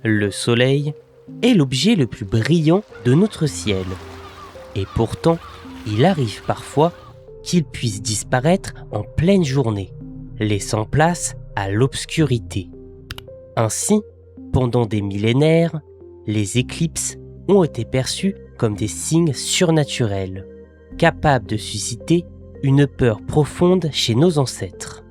Le Soleil est l'objet le plus brillant de notre ciel. Et pourtant, il arrive parfois qu'il puisse disparaître en pleine journée, laissant place à l'obscurité. Ainsi, pendant des millénaires, les éclipses ont été perçues comme des signes surnaturels, capables de susciter une peur profonde chez nos ancêtres.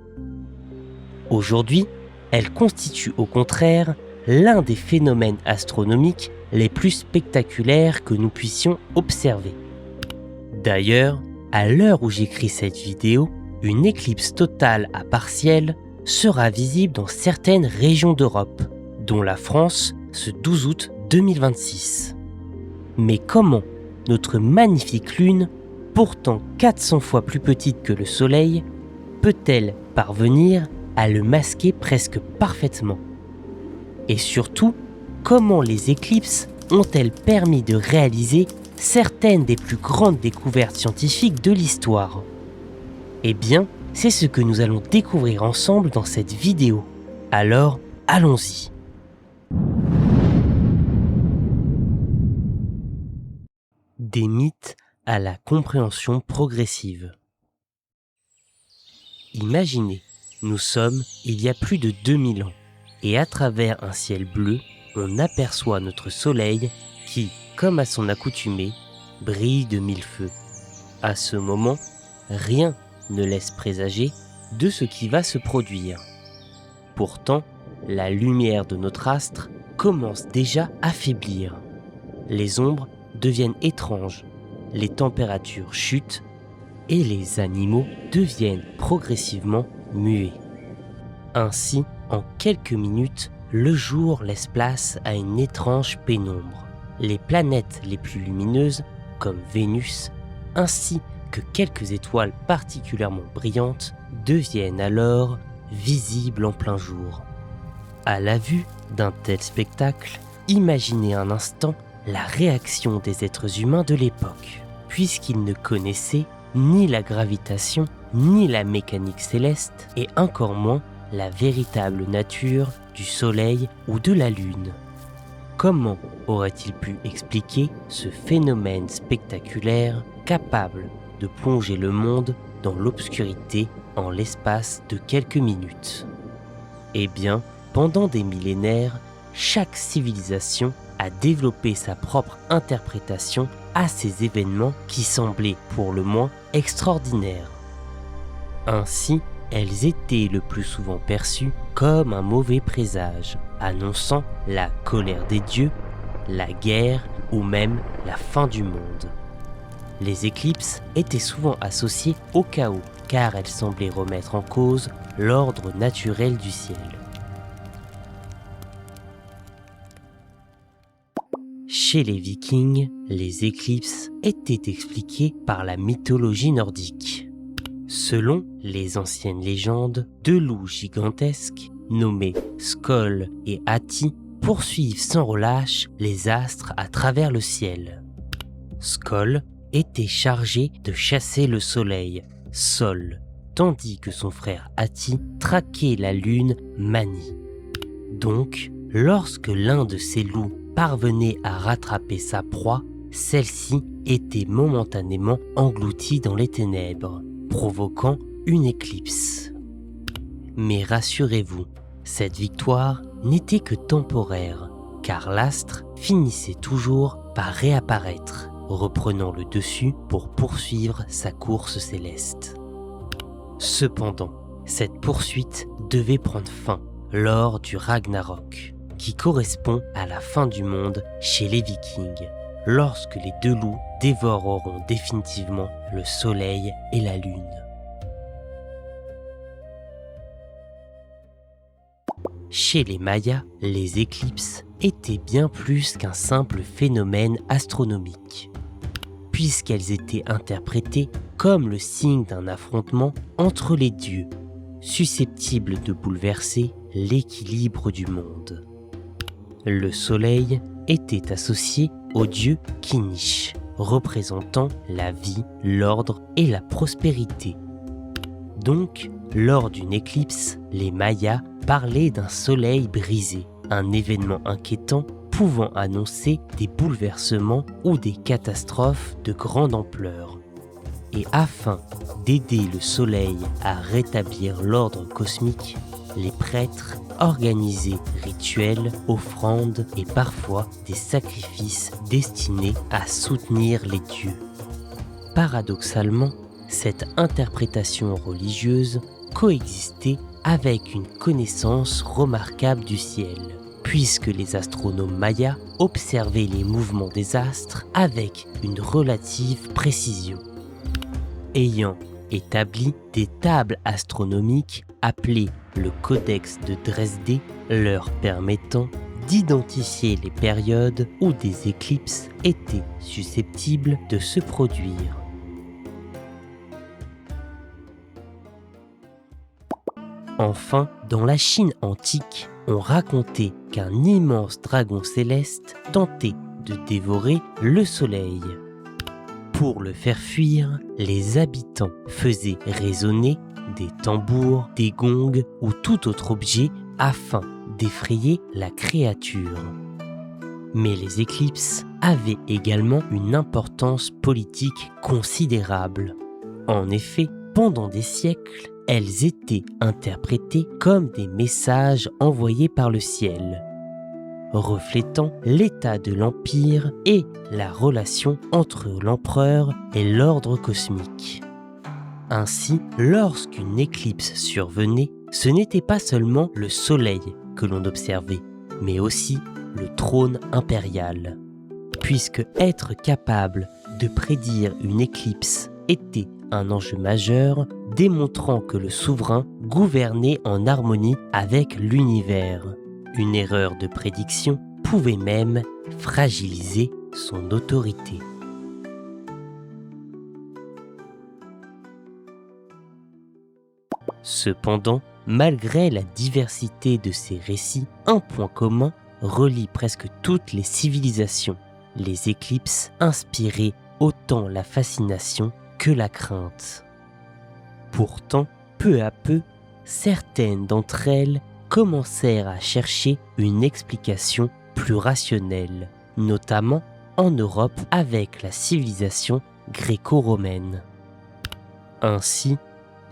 Aujourd'hui, elles constituent au contraire l'un des phénomènes astronomiques les plus spectaculaires que nous puissions observer. D'ailleurs, à l'heure où j'écris cette vidéo, une éclipse totale à partiel sera visible dans certaines régions d'Europe, dont la France ce 12 août 2026. Mais comment notre magnifique Lune, pourtant 400 fois plus petite que le Soleil, peut-elle parvenir à le masquer presque parfaitement ? Et surtout, comment les éclipses ont-elles permis de réaliser certaines des plus grandes découvertes scientifiques de l'histoire ? Eh bien, c'est ce que nous allons découvrir ensemble dans cette vidéo. Alors, allons-y. Des mythes à la compréhension progressive. Imaginez, nous sommes il y a plus de 2000 ans, et à travers un ciel bleu, on aperçoit notre Soleil qui, comme à son accoutumée, brille de mille feux. À ce moment, rien ne laisse présager de ce qui va se produire. Pourtant, la lumière de notre astre commence déjà à faiblir. Les ombres deviennent étranges, les températures chutent et les animaux deviennent progressivement muets. Ainsi, en quelques minutes, le jour laisse place à une étrange pénombre. Les planètes les plus lumineuses, comme Vénus, ainsi que quelques étoiles particulièrement brillantes, deviennent alors visibles en plein jour. À la vue d'un tel spectacle, imaginez un instant la réaction des êtres humains de l'époque, puisqu'ils ne connaissaient ni la gravitation, ni la mécanique céleste, et encore moins la véritable nature du Soleil ou de la Lune. Comment aurait-il pu expliquer ce phénomène spectaculaire capable de plonger le monde dans l'obscurité en l'espace de quelques minutes ? Eh bien, pendant des millénaires, chaque civilisation a développé sa propre interprétation à ces événements qui semblaient pour le moins extraordinaires. Ainsi, elles étaient le plus souvent perçues comme un mauvais présage, annonçant la colère des dieux, la guerre ou même la fin du monde. Les éclipses étaient souvent associées au chaos, car elles semblaient remettre en cause l'ordre naturel du ciel. Chez les Vikings, les éclipses étaient expliquées par la mythologie nordique. Selon les anciennes légendes, deux loups gigantesques, nommés Skoll et Hati, poursuivent sans relâche les astres à travers le ciel. Skoll était chargé de chasser le soleil, Sol, tandis que son frère Hati traquait la lune, Mani. Donc, lorsque l'un de ces loups parvenait à rattraper sa proie, celle-ci était momentanément engloutie dans les ténèbres, provoquant une éclipse. Mais rassurez-vous, cette victoire n'était que temporaire, car l'astre finissait toujours par réapparaître, reprenant le dessus pour poursuivre sa course céleste. Cependant, cette poursuite devait prendre fin lors du Ragnarok, qui correspond à la fin du monde chez les Vikings, lorsque les deux loups dévoreront définitivement le soleil et la lune. Chez les Mayas, les éclipses étaient bien plus qu'un simple phénomène astronomique, puisqu'elles étaient interprétées comme le signe d'un affrontement entre les dieux, susceptible de bouleverser l'équilibre du monde. Le soleil était associé au dieu Kinish, représentant la vie, l'ordre et la prospérité. Donc, lors d'une éclipse, les Mayas parlaient d'un soleil brisé, un événement inquiétant pouvant annoncer des bouleversements ou des catastrophes de grande ampleur. Et afin d'aider le Soleil à rétablir l'ordre cosmique, les prêtres organisaient rituels, offrandes et parfois des sacrifices destinés à soutenir les dieux. Paradoxalement, cette interprétation religieuse coexistait avec une connaissance remarquable du ciel, puisque les astronomes mayas observaient les mouvements des astres avec une relative précision. Ayant établi des tables astronomiques appelées le Codex de Dresde, leur permettant d'identifier les périodes où des éclipses étaient susceptibles de se produire. Enfin, dans la Chine antique, on racontait qu'un immense dragon céleste tentait de dévorer le soleil. Pour le faire fuir, les habitants faisaient résonner des tambours, des gongs ou tout autre objet afin d'effrayer la créature. Mais les éclipses avaient également une importance politique considérable. En effet, pendant des siècles, elles étaient interprétées comme des messages envoyés par le ciel, reflétant l'état de l'Empire et la relation entre l'empereur et l'ordre cosmique. Ainsi, lorsqu'une éclipse survenait, ce n'était pas seulement le soleil que l'on observait, mais aussi le trône impérial. Puisque être capable de prédire une éclipse était un enjeu majeur, démontrant que le souverain gouvernait en harmonie avec l'univers. Une erreur de prédiction pouvait même fragiliser son autorité. Cependant, malgré la diversité de ces récits, un point commun relie presque toutes les civilisations. Les éclipses inspiraient autant la fascination que la crainte. Pourtant, peu à peu, certaines d'entre elles commencèrent à chercher une explication plus rationnelle, notamment en Europe avec la civilisation gréco-romaine. Ainsi,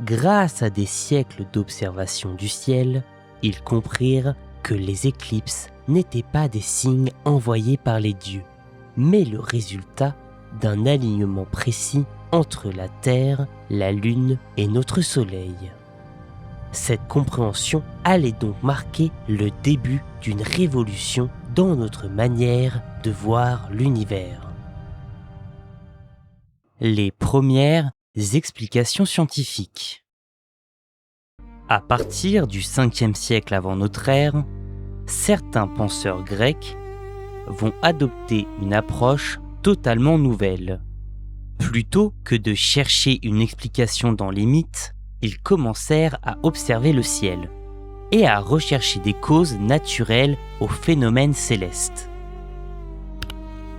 grâce à des siècles d'observation du ciel, ils comprirent que les éclipses n'étaient pas des signes envoyés par les dieux, mais le résultat d'un alignement précis entre la Terre, la Lune et notre Soleil. Cette compréhension allait donc marquer le début d'une révolution dans notre manière de voir l'univers. Les premières explications scientifiques. À partir du 5e siècle avant notre ère, certains penseurs grecs vont adopter une approche totalement nouvelle. Plutôt que de chercher une explication dans les mythes, ils commencèrent à observer le ciel et à rechercher des causes naturelles aux phénomènes célestes.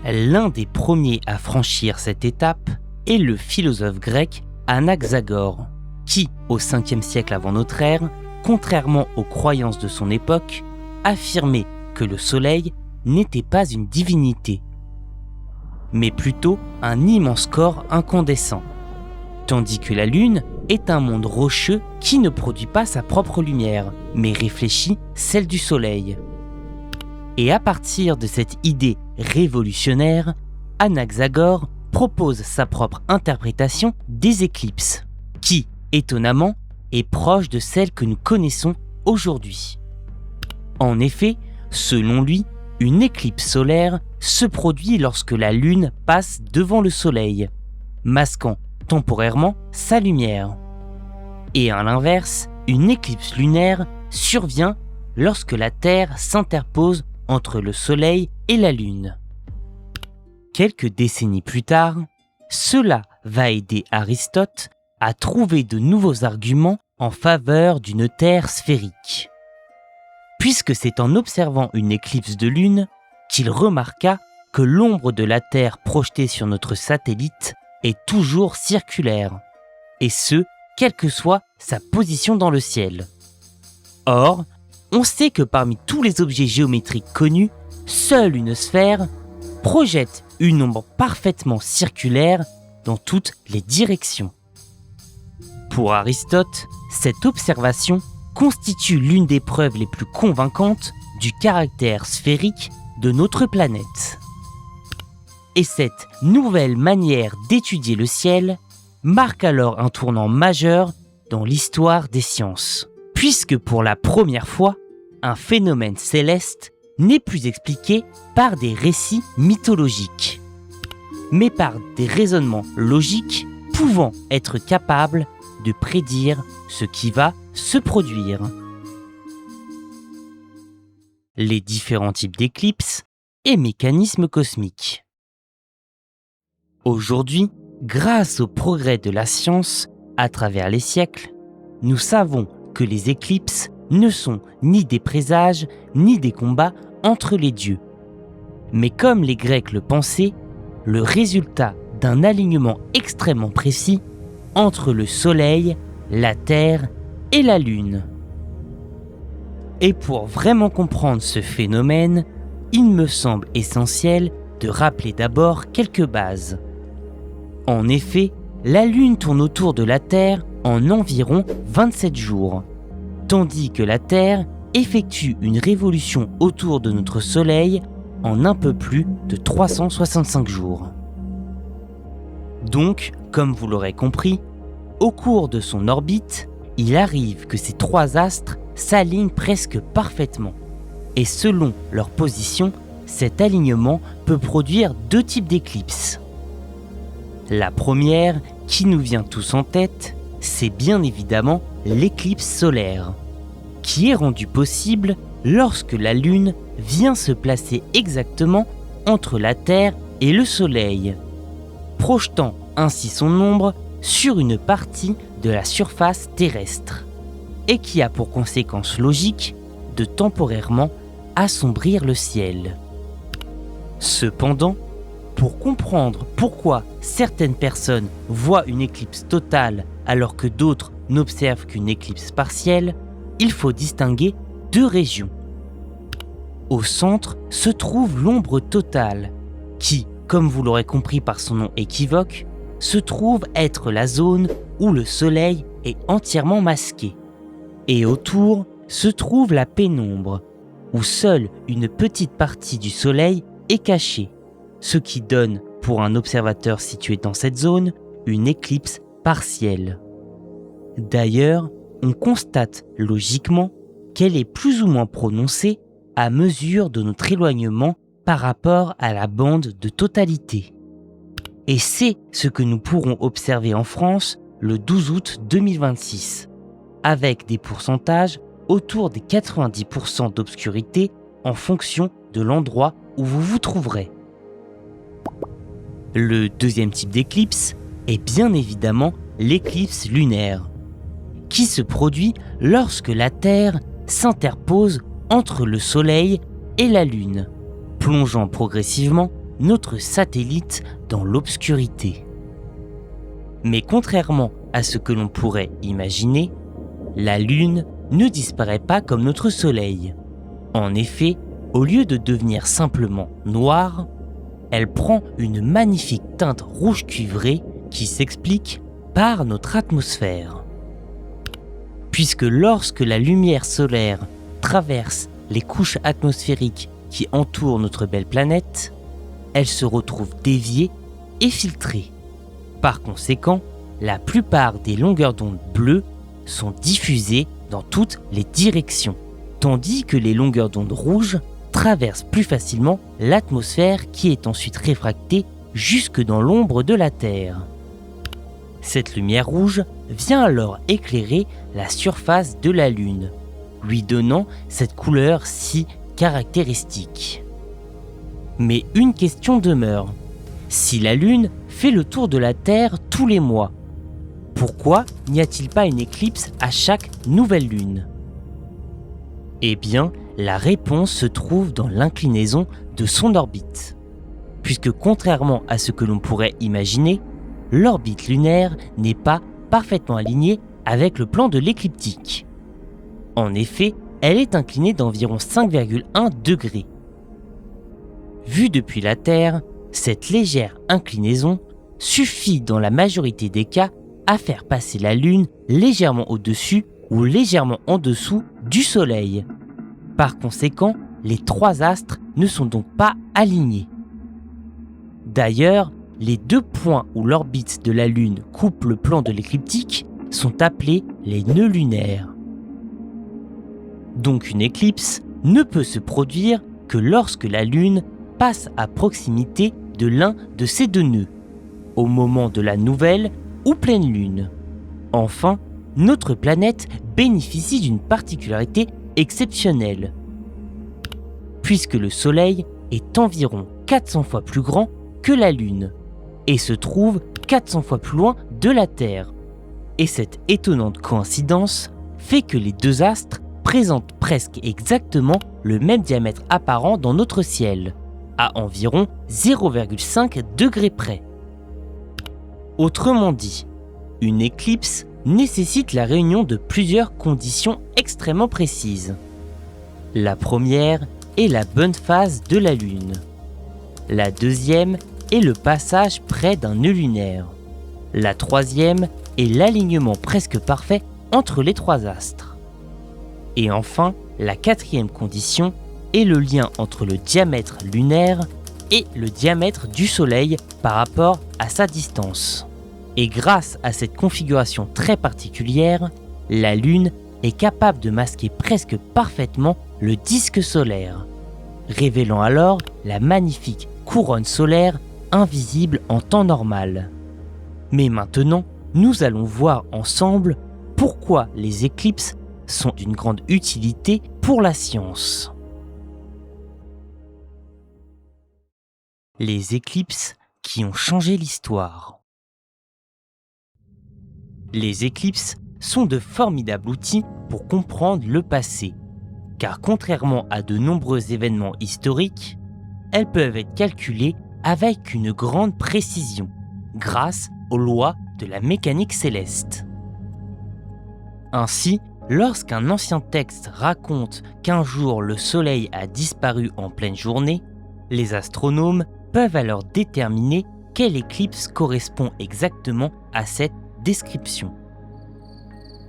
L'un des premiers à franchir cette étape est le philosophe grec Anaxagore, qui, au 5e siècle avant notre ère, contrairement aux croyances de son époque, affirmait que le soleil n'était pas une divinité, mais plutôt un immense corps incandescent, tandis que la Lune est un monde rocheux qui ne produit pas sa propre lumière, mais réfléchit celle du Soleil. Et à partir de cette idée révolutionnaire, Anaxagore propose sa propre interprétation des éclipses, qui, étonnamment, est proche de celle que nous connaissons aujourd'hui. En effet, selon lui, une éclipse solaire se produit lorsque la Lune passe devant le Soleil, masquant temporairement sa lumière. Et à l'inverse, une éclipse lunaire survient lorsque la Terre s'interpose entre le Soleil et la Lune. Quelques décennies plus tard, cela va aider Aristote à trouver de nouveaux arguments en faveur d'une Terre sphérique, puisque c'est en observant une éclipse de Lune qu'il remarqua que l'ombre de la Terre projetée sur notre satellite est toujours circulaire, et ce, quelle que soit sa position dans le ciel. Or, on sait que parmi tous les objets géométriques connus, seule une sphère projette une ombre parfaitement circulaire dans toutes les directions. Pour Aristote, cette observation constitue l'une des preuves les plus convaincantes du caractère sphérique de notre planète. Et cette nouvelle manière d'étudier le ciel marque alors un tournant majeur dans l'histoire des sciences, puisque pour la première fois, un phénomène céleste n'est plus expliqué par des récits mythologiques, mais par des raisonnements logiques pouvant être capables de prédire ce qui va se produire. Les différents types d'éclipses et mécanismes cosmiques. Aujourd'hui, grâce au progrès de la science à travers les siècles, nous savons que les éclipses ne sont ni des présages ni des combats entre les dieux. Mais comme les Grecs le pensaient, le résultat d'un alignement extrêmement précis entre le Soleil, la Terre et la Lune. Et pour vraiment comprendre ce phénomène, il me semble essentiel de rappeler d'abord quelques bases. En effet, la Lune tourne autour de la Terre en environ 27 jours, tandis que la Terre effectue une révolution autour de notre Soleil en un peu plus de 365 jours. Donc, comme vous l'aurez compris, au cours de son orbite, il arrive que ces trois astres s'alignent presque parfaitement. Et selon leur position, cet alignement peut produire deux types d'éclipses. La première, qui nous vient tous en tête, c'est bien évidemment l'éclipse solaire, qui est rendue possible lorsque la Lune vient se placer exactement entre la Terre et le Soleil, projetant ainsi son ombre sur une partie de la surface terrestre, et qui a pour conséquence logique de temporairement assombrir le ciel. Cependant, pour comprendre pourquoi certaines personnes voient une éclipse totale alors que d'autres n'observent qu'une éclipse partielle, il faut distinguer deux régions. Au centre se trouve l'ombre totale, qui, comme vous l'aurez compris par son nom équivoque, se trouve être la zone où le Soleil est entièrement masqué. Et autour se trouve la pénombre, où seule une petite partie du Soleil est cachée, ce qui donne, pour un observateur situé dans cette zone, une éclipse partielle. D'ailleurs, on constate logiquement qu'elle est plus ou moins prononcée à mesure de notre éloignement par rapport à la bande de totalité. Et c'est ce que nous pourrons observer en France le 12 août 2026, avec des pourcentages autour des 90% d'obscurité en fonction de l'endroit où vous vous trouverez. Le deuxième type d'éclipse est bien évidemment l'éclipse lunaire, qui se produit lorsque la Terre s'interpose entre le Soleil et la Lune, plongeant progressivement notre satellite dans l'obscurité. Mais contrairement à ce que l'on pourrait imaginer, la Lune ne disparaît pas comme notre Soleil. En effet, au lieu de devenir simplement noire, elle prend une magnifique teinte rouge cuivré qui s'explique par notre atmosphère. Puisque lorsque la lumière solaire traverse les couches atmosphériques qui entourent notre belle planète, elle se retrouve déviée et filtrée. Par conséquent, la plupart des longueurs d'onde bleues sont diffusées dans toutes les directions, tandis que les longueurs d'onde rouges traversent plus facilement l'atmosphère qui est ensuite réfractée jusque dans l'ombre de la Terre. Cette lumière rouge vient alors éclairer la surface de la Lune, lui donnant cette couleur si caractéristique. Mais une question demeure. Si la Lune fait le tour de la Terre tous les mois, pourquoi n'y a-t-il pas une éclipse à chaque nouvelle lune ? Eh bien, la réponse se trouve dans l'inclinaison de son orbite. Puisque contrairement à ce que l'on pourrait imaginer, l'orbite lunaire n'est pas parfaitement alignée avec le plan de l'écliptique. En effet, elle est inclinée d'environ 5,1 degrés. Vue depuis la Terre, cette légère inclinaison suffit dans la majorité des cas à faire passer la Lune légèrement au-dessus ou légèrement en dessous du Soleil. Par conséquent, les trois astres ne sont donc pas alignés. D'ailleurs, les deux points où l'orbite de la Lune coupe le plan de l'écliptique sont appelés les nœuds lunaires. Donc une éclipse ne peut se produire que lorsque la Lune passe à proximité de l'un de ces deux nœuds, au moment de la nouvelle ou pleine Lune. Enfin, notre planète bénéficie d'une particularité exceptionnelle, puisque le Soleil est environ 400 fois plus grand que la Lune et se trouve 400 fois plus loin de la Terre. Et cette étonnante coïncidence fait que les deux astres présentent presque exactement le même diamètre apparent dans notre ciel, à environ 0,5 degrés près. Autrement dit, une éclipse nécessite la réunion de plusieurs conditions extrêmement précises. La première est la bonne phase de la Lune. La deuxième est le passage près d'un nœud lunaire. La troisième est l'alignement presque parfait entre les trois astres. Et enfin, la quatrième condition est le lien entre le diamètre lunaire et le diamètre du Soleil par rapport à sa distance. Et grâce à cette configuration très particulière, la Lune est capable de masquer presque parfaitement le disque solaire, révélant alors la magnifique couronne solaire invisible en temps normal. Mais maintenant, nous allons voir ensemble pourquoi les éclipses sont d'une grande utilité pour la science. Les éclipses qui ont changé l'histoire. Les éclipses sont de formidables outils pour comprendre le passé, car contrairement à de nombreux événements historiques, elles peuvent être calculées avec une grande précision, grâce aux lois de la mécanique céleste. Ainsi, lorsqu'un ancien texte raconte qu'un jour le Soleil a disparu en pleine journée, les astronomes peuvent alors déterminer quelle éclipse correspond exactement à cette description.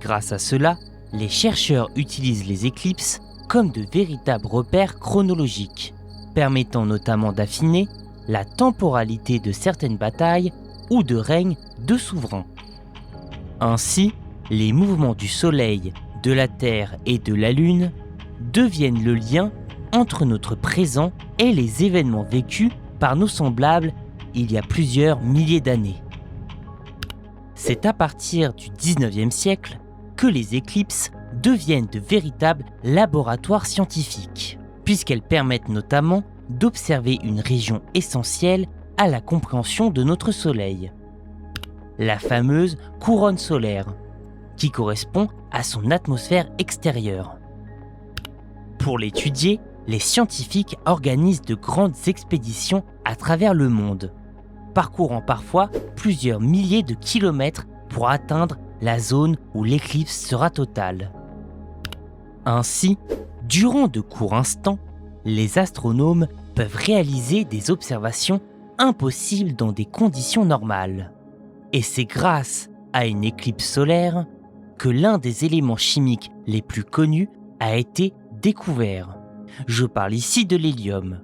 Grâce à cela, les chercheurs utilisent les éclipses comme de véritables repères chronologiques, permettant notamment d'affiner la temporalité de certaines batailles ou de règnes de souverains. Ainsi, les mouvements du Soleil, de la Terre et de la Lune deviennent le lien entre notre présent et les événements vécus par nos semblables il y a plusieurs milliers d'années. C'est à partir du 19e siècle que les éclipses deviennent de véritables laboratoires scientifiques, puisqu'elles permettent notamment d'observer une région essentielle à la compréhension de notre Soleil, la fameuse couronne solaire, qui correspond à son atmosphère extérieure. Pour l'étudier, les scientifiques organisent de grandes expéditions à travers le monde, parcourant parfois plusieurs milliers de kilomètres pour atteindre la zone où l'éclipse sera totale. Ainsi, durant de courts instants, les astronomes peuvent réaliser des observations impossibles dans des conditions normales. Et c'est grâce à une éclipse solaire que l'un des éléments chimiques les plus connus a été découvert. Je parle ici de l'hélium.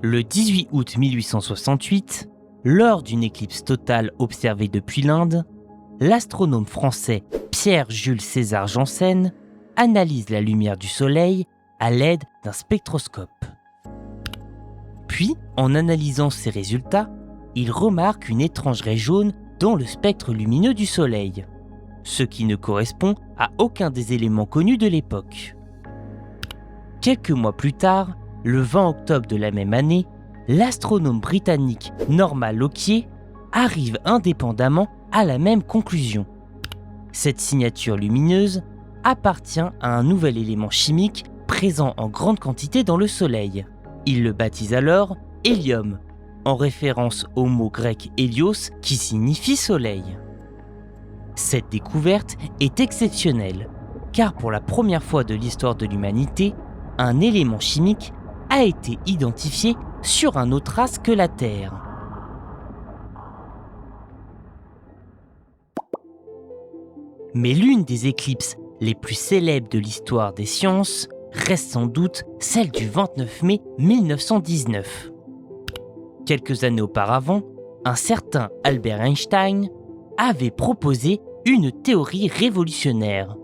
Le 18 août 1868, lors d'une éclipse totale observée depuis l'Inde, l'astronome français Pierre-Jules César Janssen analyse la lumière du Soleil à l'aide d'un spectroscope. Puis, en analysant ces résultats, il remarque une étrange raie jaune dans le spectre lumineux du Soleil, ce qui ne correspond à aucun des éléments connus de l'époque. Quelques mois plus tard, le 20 octobre de la même année, l'astronome britannique Norman Lockyer arrive indépendamment à la même conclusion. Cette signature lumineuse appartient à un nouvel élément chimique présent en grande quantité dans le Soleil. Il le baptise alors hélium, en référence au mot grec hélios qui signifie soleil. Cette découverte est exceptionnelle, car pour la première fois de l'histoire de l'humanité, un élément chimique a été identifié sur un autre astre que la Terre. Mais l'une des éclipses les plus célèbres de l'histoire des sciences reste sans doute celle du 29 mai 1919. Quelques années auparavant, un certain Albert Einstein avait proposé une théorie révolutionnaire,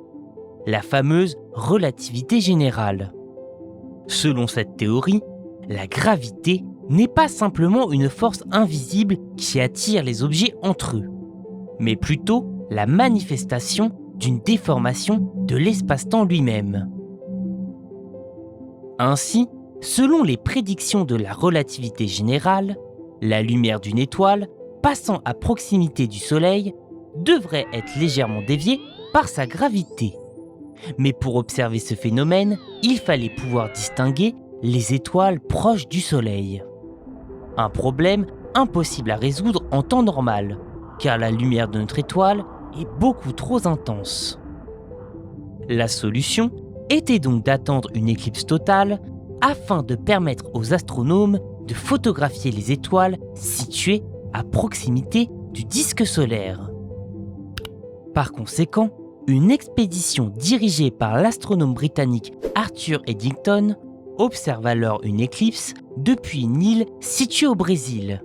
la fameuse relativité générale. Selon cette théorie, la gravité n'est pas simplement une force invisible qui attire les objets entre eux, mais plutôt la manifestation d'une déformation de l'espace-temps lui-même. Ainsi, selon les prédictions de la relativité générale, la lumière d'une étoile passant à proximité du Soleil devrait être légèrement déviée par sa gravité. Mais pour observer ce phénomène, il fallait pouvoir distinguer les étoiles proches du Soleil. Un problème impossible à résoudre en temps normal, car la lumière de notre étoile est beaucoup trop intense. La solution était donc d'attendre une éclipse totale afin de permettre aux astronomes de photographier les étoiles situées à proximité du disque solaire. Par conséquent, une expédition dirigée par l'astronome britannique Arthur Eddington observe alors une éclipse depuis une île située au Brésil.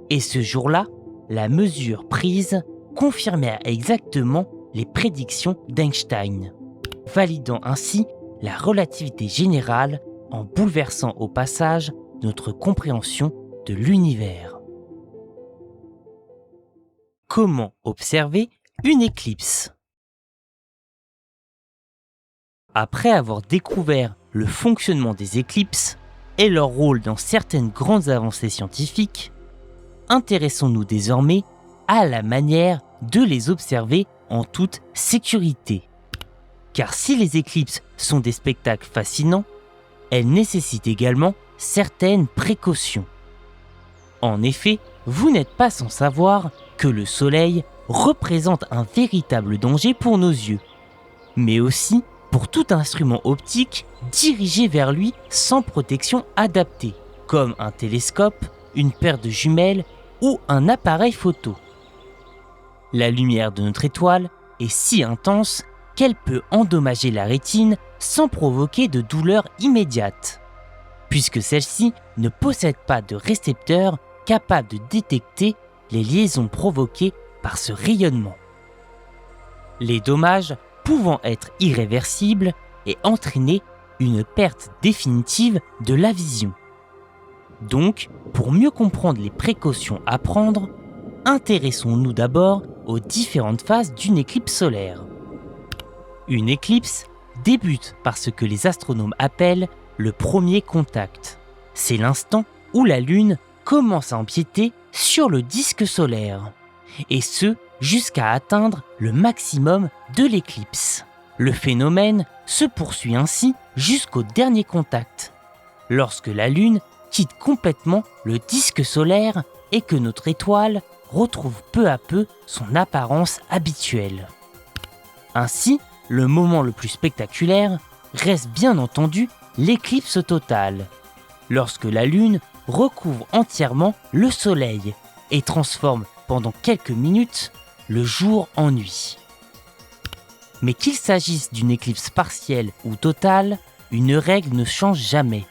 Et ce jour-là, la mesure prise confirmait exactement les prédictions d'Einstein, validant ainsi la relativité générale en bouleversant au passage notre compréhension de l'univers. Comment observer une éclipse ? Après avoir découvert le fonctionnement des éclipses et leur rôle dans certaines grandes avancées scientifiques, intéressons-nous désormais à la manière de les observer en toute sécurité. Car si les éclipses sont des spectacles fascinants, elles nécessitent également certaines précautions. En effet, vous n'êtes pas sans savoir que le Soleil représente un véritable danger pour nos yeux, mais aussi pour tout instrument optique dirigé vers lui sans protection adaptée, comme un télescope, une paire de jumelles ou un appareil photo. La lumière de notre étoile est si intense qu'elle peut endommager la rétine sans provoquer de douleur immédiate, puisque celle-ci ne possède pas de récepteur capable de détecter les liaisons provoquées par ce rayonnement. Les dommages pouvant être irréversibles et entraîner une perte définitive de la vision. Donc, pour mieux comprendre les précautions à prendre, intéressons-nous d'abord aux différentes phases d'une éclipse solaire. Une éclipse débute par ce que les astronomes appellent le premier contact. C'est l'instant où la Lune commence à empiéter sur le disque solaire, et ce jusqu'à atteindre le maximum de l'éclipse. Le phénomène se poursuit ainsi jusqu'au dernier contact, lorsque la Lune quitte complètement le disque solaire et que notre étoile retrouve peu à peu son apparence habituelle. Ainsi, le moment le plus spectaculaire reste bien entendu l'éclipse totale, lorsque la Lune recouvre entièrement le Soleil et transforme pendant quelques minutes le jour en nuit. Mais qu'il s'agisse d'une éclipse partielle ou totale, une règle ne change jamais.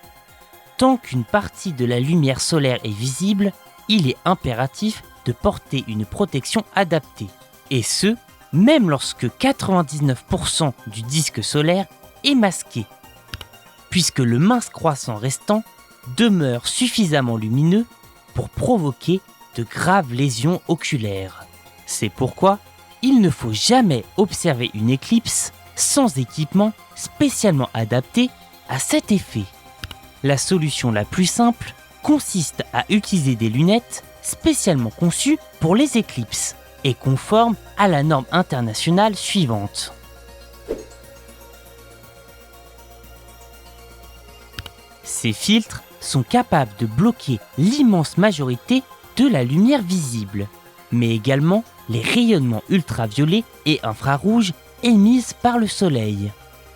Tant qu'une partie de la lumière solaire est visible, il est impératif de porter une protection adaptée. Et ce, même lorsque 99% du disque solaire est masqué, puisque le mince croissant restant demeure suffisamment lumineux pour provoquer de graves lésions oculaires. C'est pourquoi il ne faut jamais observer une éclipse sans équipement spécialement adapté à cet effet. La solution la plus simple consiste à utiliser des lunettes spécialement conçues pour les éclipses et conformes à la norme internationale suivante. Ces filtres sont capables de bloquer l'immense majorité de la lumière visible, mais également les rayonnements ultraviolets et infrarouges émises par le soleil,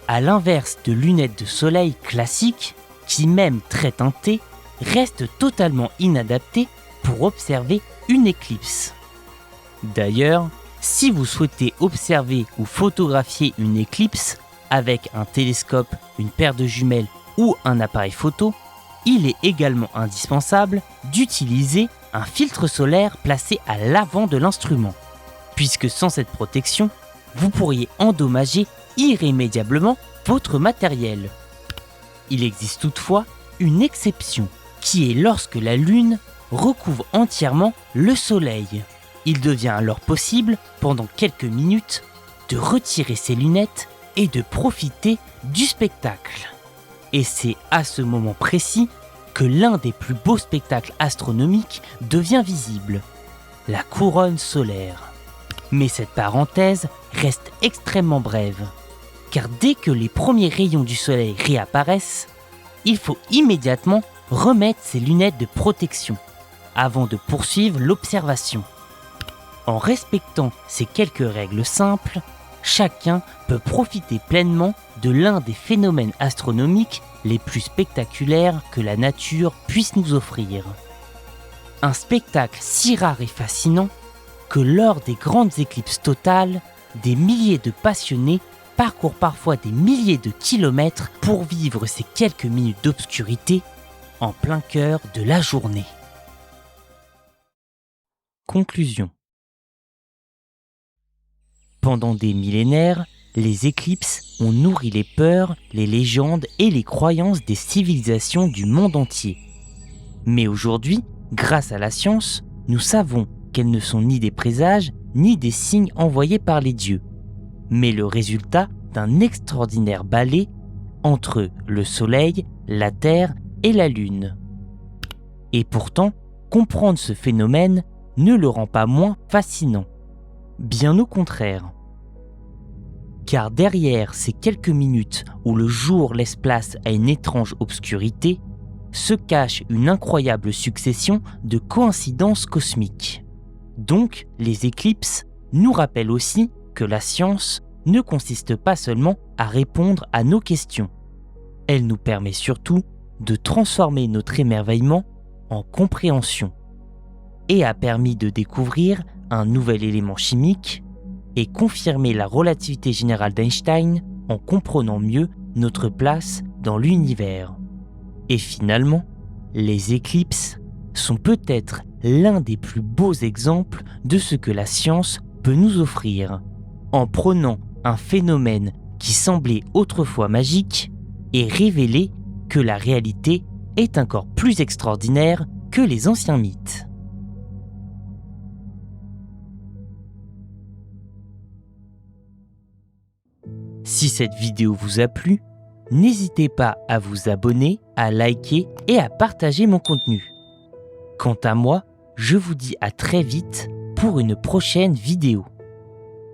à l'inverse de lunettes de soleil classiques qui, même très teintées, restent totalement inadaptées pour observer une éclipse. D'ailleurs, si vous souhaitez observer ou photographier une éclipse avec un télescope, une paire de jumelles ou un appareil photo, il est également indispensable d'utiliser un filtre solaire placé à l'avant de l'instrument, puisque sans cette protection, vous pourriez endommager irrémédiablement votre matériel. Il existe toutefois une exception, qui est lorsque la Lune recouvre entièrement le Soleil. Il devient alors possible, pendant quelques minutes, de retirer ses lunettes et de profiter du spectacle. Et c'est à ce moment précis que l'un des plus beaux spectacles astronomiques devient visible, la couronne solaire. Mais cette parenthèse reste extrêmement brève, car dès que les premiers rayons du soleil réapparaissent, il faut immédiatement remettre ses lunettes de protection avant de poursuivre l'observation. En respectant ces quelques règles simples, chacun peut profiter pleinement de l'un des phénomènes astronomiques les plus spectaculaires que la nature puisse nous offrir. Un spectacle si rare et fascinant que lors des grandes éclipses totales, des milliers de passionnés parcourent parfois des milliers de kilomètres pour vivre ces quelques minutes d'obscurité en plein cœur de la journée. Conclusion. Pendant des millénaires, les éclipses ont nourri les peurs, les légendes et les croyances des civilisations du monde entier. Mais aujourd'hui, grâce à la science, nous savons qu'elles ne sont ni des présages, ni des signes envoyés par les dieux, mais le résultat d'un extraordinaire ballet entre le Soleil, la Terre et la Lune. Et pourtant, comprendre ce phénomène ne le rend pas moins fascinant. Bien au contraire. Car derrière ces quelques minutes où le jour laisse place à une étrange obscurité, se cache une incroyable succession de coïncidences cosmiques. Donc, les éclipses nous rappellent aussi que la science ne consiste pas seulement à répondre à nos questions. Elle nous permet surtout de transformer notre émerveillement en compréhension et a permis de découvrir un nouvel élément chimique et confirmer la relativité générale d'Einstein en comprenant mieux notre place dans l'univers. Et finalement, les éclipses sont peut-être l'un des plus beaux exemples de ce que la science peut nous offrir, en prenant un phénomène qui semblait autrefois magique et révéler que la réalité est encore plus extraordinaire que les anciens mythes. Si cette vidéo vous a plu, n'hésitez pas à vous abonner, à liker et à partager mon contenu. Quant à moi, je vous dis à très vite pour une prochaine vidéo.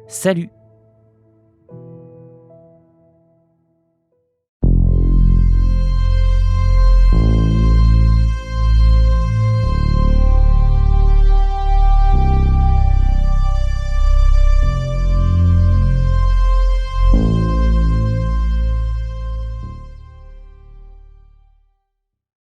Salut!